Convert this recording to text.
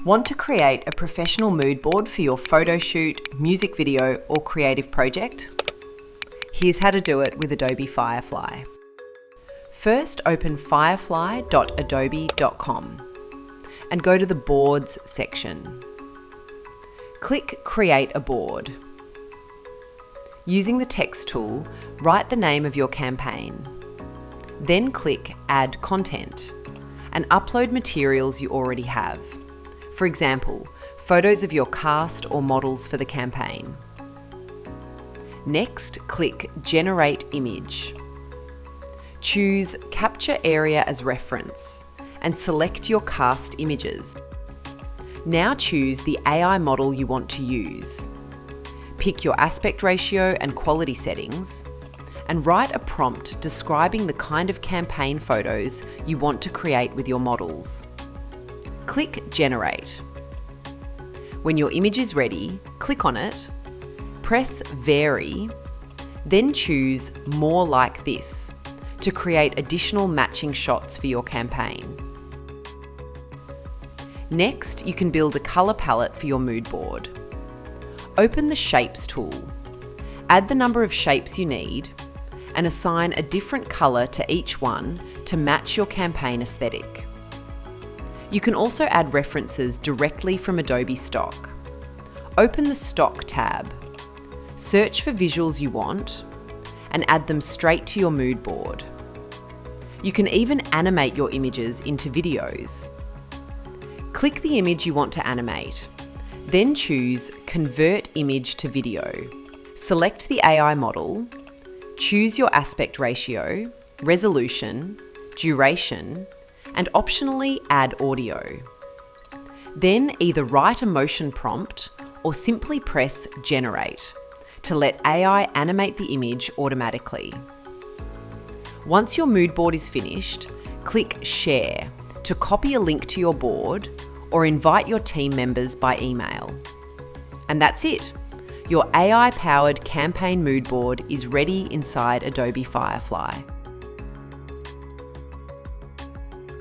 Want to create a professional mood board for your photo shoot, music video, or creative project? Here's how to do it with Adobe Firefly. First, open firefly.adobe.com and go to the Boards section. Click Create a Board. Using the text tool, write the name of your campaign. Then click Add Content and upload materials you already have. For example, photos of your cast or models for the campaign. Next, click Generate Image. Choose Capture Area as Reference and select your cast images. Now choose the AI model you want to use. Pick your aspect ratio and quality settings and write a prompt describing the kind of campaign photos you want to create with your models. Click Generate. When your image is ready, click on it, press Vary, then choose More Like This to create additional matching shots for your campaign. Next, you can build a colour palette for your mood board. Open the Shapes tool, add the number of shapes you need, and assign a different colour to each one to match your campaign aesthetic. You can also add references directly from Adobe Stock. Open the Stock tab, search for visuals you want, and add them straight to your mood board. You can even animate your images into videos. Click the image you want to animate, then choose Convert Image to Video. Select the AI model, choose your aspect ratio, resolution, duration, and optionally add audio. Then either write a motion prompt or simply press Generate to let AI animate the image automatically. Once your mood board is finished, click Share to copy a link to your board or invite your team members by email. And that's it. Your AI-powered campaign mood board is ready inside Adobe Firefly.